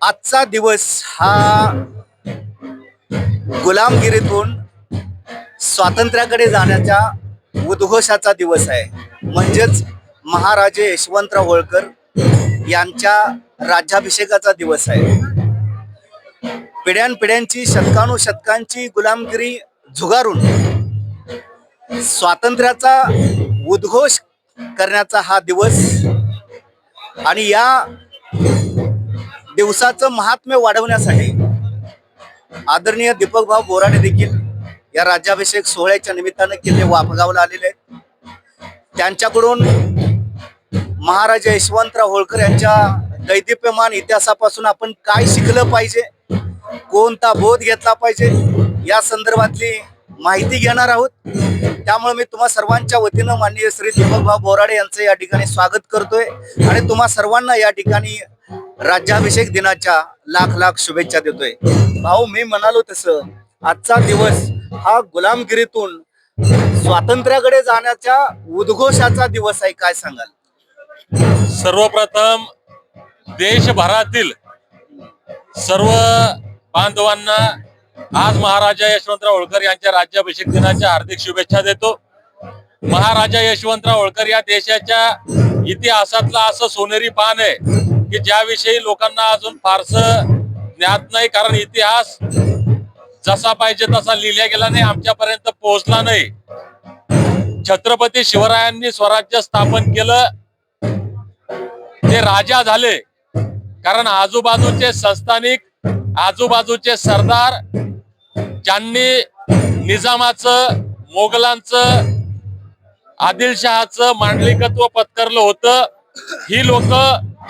आजचा दिवस हा गुलामगिरीतून स्वातंत्र्याकडे जाण्याच्या उद्घोषाचा दिवस आहे. म्हणजेच महाराजे यशवंतराव होळकर यांच्या राज्याभिषेकाचा दिवस आहे. पिढ्यानपिढ्यांची शतकानुशतकांची गुलामगिरी झुगारून स्वातंत्र्याचा उद्घोष करण्याचा हा दिवस आणि या दिवसाचं महात्म्य वाढवण्यासाठी आदरणीय दीपकभाऊ बोराडे देखील या राज्याभिषेक सोहळ्याच्या निमित्तानं किल्ले वापगावला आलेले आहेत. त्यांच्याकडून महाराजा यशवंतराव होळकर यांच्या दैदिप्यमान इतिहासापासून आपण काय शिकलं पाहिजे, कोणता बोध घेतला पाहिजे या संदर्भातली माहिती घेणार आहोत. त्यामुळे मी तुम्हा सर्वांच्या वतीनं माननीय श्री दीपकभाऊ बोराडे यांचं या ठिकाणी स्वागत करतोय आणि तुम्हा सर्वांना या ठिकाणी राज्याभिषेक दिनाच्या लाख लाख शुभेच्छा देतोय. भाऊ, मी म्हणालो तसं आजचा दिवस हा गुलामगिरीतून स्वातंत्र्याकडे जाण्याच्या उद्घोषाचा दिवस आहे. काय सांगाल? सर्वप्रथम देशभरातील सर्व बांधवांना आज महाराजा यशवंतराव होळकर यांच्या राज्याभिषेक दिनाच्या हार्दिक शुभेच्छा देतो. महाराजा यशवंतराव होळकर या देशाच्या इतिहासातला असं सोनेरी पान आहे की ज्याविषयी लोकांना अजून फारसं ज्ञात नाही, कारण इतिहास जसा पाहिजे तसा लिहिला गेला नाही, आमच्यापर्यंत पोहोचला नाही. छत्रपती शिवरायांनी स्वराज्य स्थापन केलं, ते राजा झाले कारण आजूबाजूचे संस्थानिक, आजूबाजूचे सरदार ज्यांनी निजामाचं, मोगलांचं, आदिलशहाचं मांडलिकत्व पत्करलं होतं, ही लोक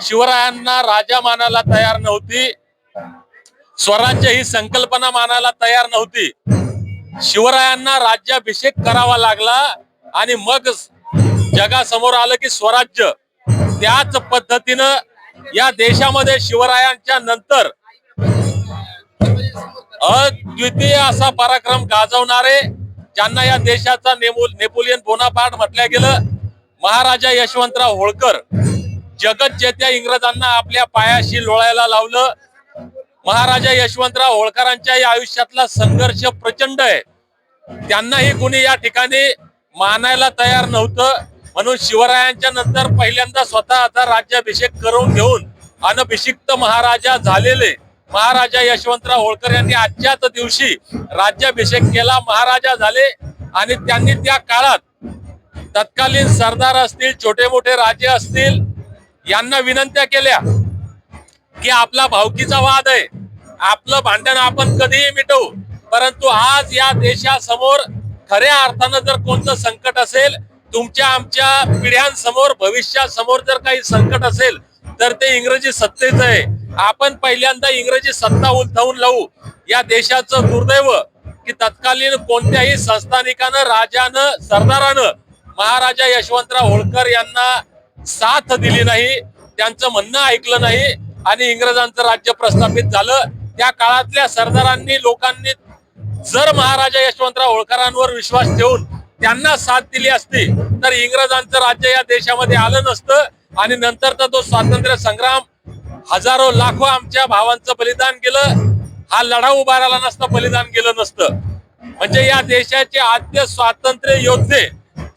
शिवरायांना राजा मानायला तयार नव्हती, स्वराज्य ही संकल्पना मानायला तयार नव्हती. शिवरायांना राज्याभिषेक करावा लागला आणि मग जगासमोर आलं की स्वराज्य. त्याच पद्धतीनं या देशामध्ये शिवरायांच्या नंतर अद्वितीय असा पराक्रम गाजवणारे, ज्यांना या देशाचा नेपोलियन बोनापार्ट म्हटलं गेलं, महाराजा यशवंतराव होळकर जगत जेत्या इंग्रजांना आपल्या पायाशी लोळायला लावलं. महाराजा यशवंतराव होळकरांच्या या आयुष्यातला संघर्ष प्रचंड आहे. त्यांनाही कुणी या ठिकाणी मानायला तयार नव्हतं, म्हणून शिवरायांच्या नंतर पहिल्यांदा स्वतःचा राज्याभिषेक करून घेऊन अनभिषिक्त महाराजा झालेले महाराजा यशवंतराव होळकर यांनी आजच्याच दिवशी राज्याभिषेक केला, महाराजा झाले. आणि त्यांनी त्या काळात तत्कालीन सरदार असतील, छोटे मोठे राजे असतील, यांना विनंत्या केल्या की आपला भावकीचा वाद आहे, आपलं भांडण आपण कधीही मिटवू, परंतु आज या देशासमोर खऱ्या अर्थानं जर कोणतं संकट असेल, तुमच्या आमच्या पिढ्यांसमोर, भविष्यासमोर जर काही संकट असेल तर ते इंग्रजी सत्तेच आहे. आपण पहिल्यांदा इंग्रजी सत्ता उलथवून लावू. या देशाचं दुर्दैव की तत्कालीन कोणत्याही संस्थानिकानं, राजानं, सरदारानं महाराजा यशवंतराव होळकर यांना साथ दिली नाही, त्यांचं म्हणणं ऐकलं नाही आणि इंग्रजांचं राज्य प्रस्थापित झालं. त्या काळातल्या सरदारांनी, लोकांनी जर महाराजा यशवंतराव होळकरांवर विश्वास ठेवून त्यांना साथ दिली असती तर इंग्रजांचं राज्य या देशामध्ये आलं नसतं आणि नंतरचा तो स्वातंत्र्य संग्राम, हजारो लाखो आमच्या भावांचं बलिदान गेलं, हा लढा उभा राहिला नसता, बलिदान गेलं नसतं. म्हणजे या देशाचे आद्य स्वातंत्र्य योद्धे,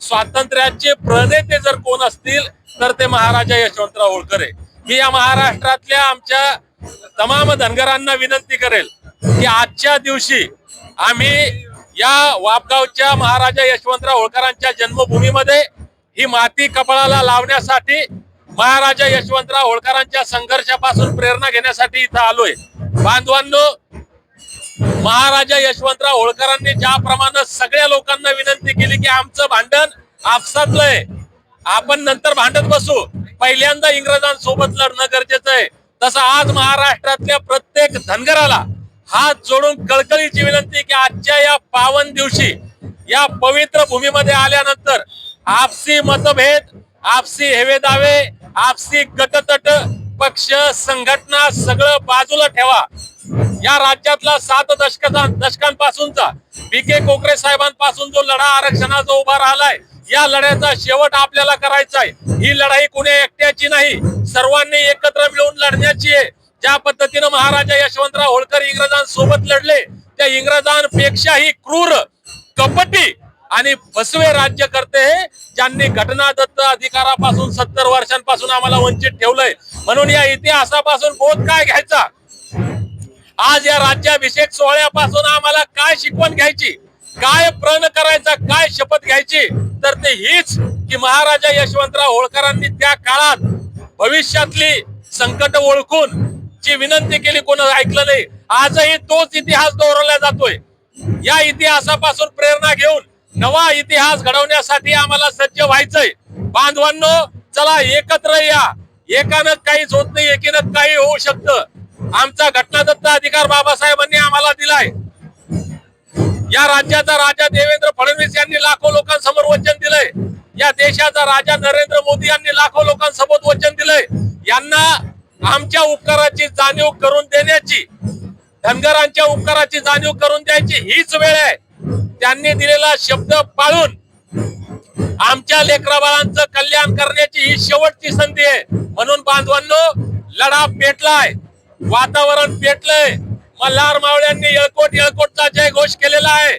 स्वातंत्र्याचे प्रणेते जर कोण असतील तर ते महाराजा यशवंतराव होळकर आहे. मी या महाराष्ट्रातल्या आमच्या तमाम धनगरांना विनंती करेल की आजच्या दिवशी आम्ही या वापगावच्या महाराजा यशवंतराव होळकरांच्या जन्मभूमीमध्ये ही माती कपाळाला लावण्यासाठी, महाराजा यशवंतराव होळकरांच्या संघर्षापासून प्रेरणा घेण्यासाठी इथं आलोय. बांधवांनो, महाराजा यशवंतराव होळकरांनी ज्याप्रमाणे सगळ्या लोकांना विनंती केली की आमचं भांडण आपसातलंय, आपण नंतर भांडत बसू, पहिल्यांदा इंग्रजांसोबत लढणं गरजेचं आहे, तसं आज महाराष्ट्रातल्या प्रत्येक धनगराला हात जोडून कळकळीची विनंती की आजच्या या पावन दिवशी, या पवित्र भूमीमध्ये आल्यानंतर आपसी मतभेद, आपसी हेवेदावे, आपसी गटतट, पक्ष, संघटना सगळं बाजूला ठेवा. या राज्यातला 7 दशकांपासूनचा पी.के. कोकरे साहेबांपासून जो लढा आरक्षणाचा उभा राहिलाय, या लढ्याचा शेवट आपल्याला करायचा आहे. ही लढाई कुणी एकट्याची नाही, सर्वांनी एकत्र मिळून लढण्याची आहे. ज्या पद्धतीनं महाराजा यशवंतराव होळकर इंग्रजांसोबत लढले, त्या इंग्रजांपेक्षाही क्रूर, कपटी आणि फसवे राज्यकर्ते हे ज्यांनी घटनादत्त अधिकारापासून 70 वर्षांपासून आम्हाला वंचित ठेवलंय. म्हणून या इतिहासापासून बोध काय घ्यायचा? आज या राज्याभिषेक सोहळ्यापासून आम्हाला काय शिकवण घ्यायची, काय प्रण करायचा, काय शपथ घ्यायची? तर ते हीच की महाराजा यशवंतराव होळकरांनी त्या काळात भविष्यातली संकट ओळखून ची विनंती केली, कोण ऐकलं नाही. आजही तोच इतिहास दोहरवला जातोय. या इतिहासापासून प्रेरणा घेऊन नवा इतिहास घडवण्यासाठी आम्हाला सज्ज व्हायचंय. बांधवांनो, चला एकत्र या. एकानं काहीच होत नाही, एकीनं काही होऊ शकतं. आमचा घटनादत्त अधिकार बाबासाहेबांनी आम्हाला दिलाय. या राज्याचा राजा देवेंद्र फडणवीस यांनी लाखो लोकांसमोर वचन दिलंय. या देशाचा राजा नरेंद्र मोदी यांनी लाखो लोकांसमोर वचन दिलंय. यांना आमच्या उपकाराची जाणीव करून देण्याची, धनगरांच्या उपकाराची जाणीव करून द्यायची हीच वेळ आहे. त्यांनी दिलेला शब्द पाळून आमच्या लेकराबाळांचं कल्याण करण्याची ही शेवटची संधी आहे. म्हणून बांधवांनो, लढा पेटलाय, वातावरण पेटलंय. मल्हार मावळ्यांनी येळकोटचा जयघोष केलेला आहे.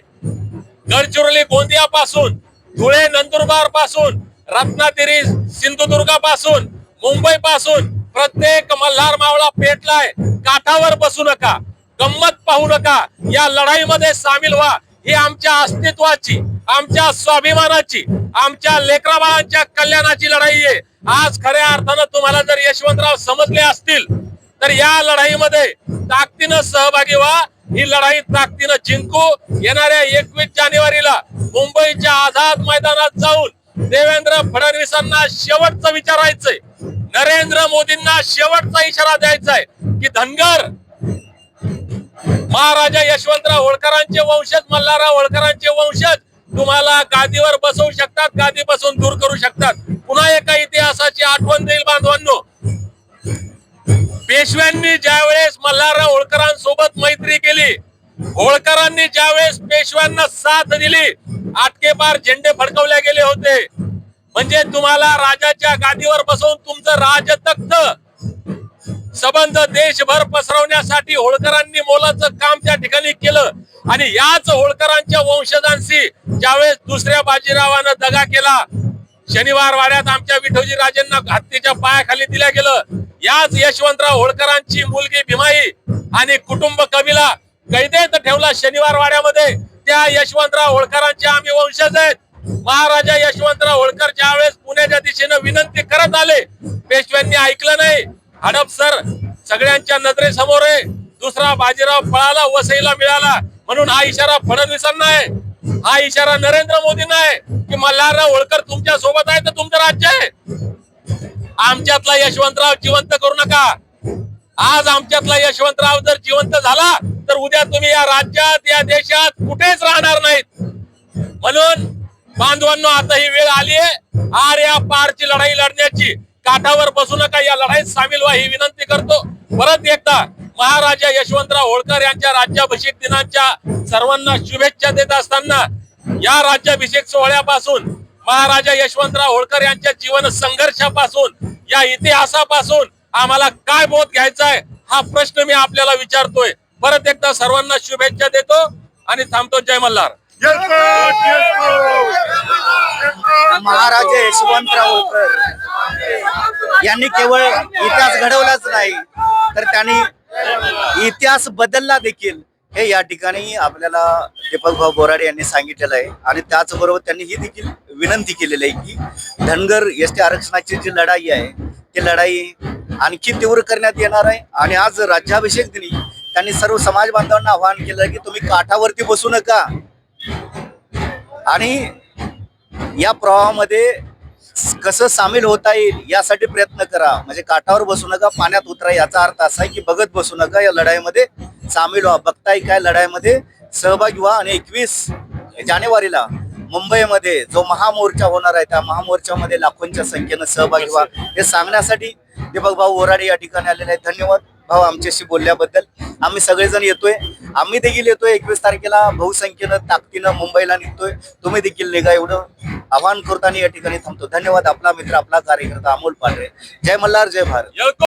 गडचिरोली गोंदियापासून, धुळे नंदुरबार पासून, रत्नागिरी सिंधुदुर्गापासून, मुंबई पासून प्रत्येक मल्हार मावळा पेटलाय. काठावर बसू नका, गंमत पाहू नका, या लढाईमध्ये सामील व्हा. ही आमच्या अस्तित्वाची, आमच्या स्वाभिमानाची, आमच्या लेकराबाळांच्या कल्याणाची लढाई आहे. आज खऱ्या अर्थानं तुम्हाला जर यशवंतराव समजले असतील तर या लढाईमध्ये ताकदीनं सहभागी व्हा. ही लढाई ताकदीनं जिंकू. येणाऱ्या 21 जानेवारीला मुंबईच्या आझाद मैदानात जाऊन देवेंद्र फडणवीसांना शेवटचं विचारायचंय, नरेंद्र मोदींना शेवटचा इशारा द्यायचा आहे की धनगर महाराजा यशवंतराव होळकरांचे वंशज, मल्हारराव होळकरांचे वंशज तुम्हाला गादीवर बसवू शकतात, गादी बसवून दूर करू शकतात. पुन्हा एका इतिहासाची आठवण देईल बांधवांनो. पेशव्यांनी ज्यावेळेस मल्हारराव होळकरांसोबत मैत्री केली, होळकरांनी ज्यावेळेस पेशव्यांना साथ दिली, आटकेपार झेंडे फडकवले गेले होते. म्हणजे तुम्हाला राजाच्या गादीवर बसवून तुमचं राजतख्त संबंध देशभर पसरवण्यासाठी होळकरांनी मोलाचं काम त्या ठिकाणी केलं. आणि याच होळकरांच्या वंशजांशी ज्यावेळेस दुसऱ्या बाजीरावानं दगा केला, शनिवार वाड्यात आमच्या विठोजी राजेंना हत्तीच्या पायाखाली दिल्या गेलं. याच यशवंतराव होळकरांची मुलगी भीमाई आणि कुटुंब कबिला कैदेत ठेवला शनिवार वाड्यामध्ये. त्या यशवंतराव होळकरांचे आम्ही वंशज आहेत. महाराजा यशवंतराव होळकर ज्यावेळेस पुण्याच्या दिशेनं विनंती करत आले, पेशव्यांनी ऐकलं नाही. हडपसर सगळ्यांच्या नजरेसमोर आहे. दुसरा बाजीराव पळाला, वसईला मिळाला. म्हणून हा इशारा फडणवीसांना आहे, हा इशारा नरेंद्र मोदींना आहे की मल्हारराव होळकर तुमच्या सोबत आहे तर तुमचं राज्य आहे. आमच्यातला यशवंतराव जिवंत करू नका. आज आमच्यातला यशवंतराव जर जिवंत झाला तर उद्या तुम्ही या राज्यात, या देशात कुठेच राहणार नाहीत. म्हणून बांधवांनो, आता ही वेळ आली आहे आर या पारची लढाई लढण्याची. काठावर बसू नका, या लढाईत सामील व्हा ही विनंती करतो. परत एकदा महाराजा यशवंतराव होळकर यांच्या राज्याभिषेक दिनाच्या सर्वांना शुभेच्छा देत असताना, या राज्याभिषेक सोहळ्यापासून, महाराजा यशवंतराव होळकर यांच्या जीवन संघर्षापासून, या इतिहासापासून आम्हाला काय बोध घ्यायचा आहे हा प्रश्न मी आपल्याला विचारतोय. परत एकदा सर्वांना शुभेच्छा देतो आणि थांबतो. जय मल्हार. महाराजा यशवंतराव होळकर यांनी केवळ इतिहास घडवलाच नाही तर त्यांनी इतिहास बदलला देखील, हे या ठिकाणी आपल्याला दीपक भाऊ बोराडे यांनी सांगितलेलं आहे. आणि त्याचबरोबर त्यांनी ही देखील विनंती केलेली आहे की धनगर एसटी आरक्षणाची जी लढाई आहे ती लढाई आणखी तीव्र करण्यात येणार आहे. आणि आज राज्याभिषेक दिनी त्यांनी सर्व समाज बांधवांना आवाहन केलं की तुम्ही काठावरती बसू नका आणि या प्रवाहामध्ये कसं सामील होता येईल यासाठी प्रयत्न करा. म्हणजे काठावर बसू नका, पाण्यात उतरा. याचा अर्थ असा आहे की बघत बसू नका, या लढाईमध्ये सामील व्हा. बघताय काय लढाईमध्ये सहभागी व्हा. आणि 21 जानेवारीला मुंबईमध्ये जो महामोर्चा होणार आहे त्या महामोर्चामध्ये लाखोंच्या संख्येनं सहभागी व्हा हे सांगण्यासाठी दीपक भाऊ बोराडे या ठिकाणी आलेले आहेत. धन्यवाद भाऊ आमच्याशी बोलल्याबद्दल. आम्ही सगळेजण येतोय, आम्ही देखील येतोय. 21 तारखेला बहुसंख्येनं ताकदीनं मुंबईला निघतोय. तुम्ही देखील निघा एवढं आवाहन करताना या ठिकाणी थांबतो. धन्यवाद. आपला मित्र, आपला कार्यकर्ता अमोल पांढरे. जय मल्हार, जय भारत.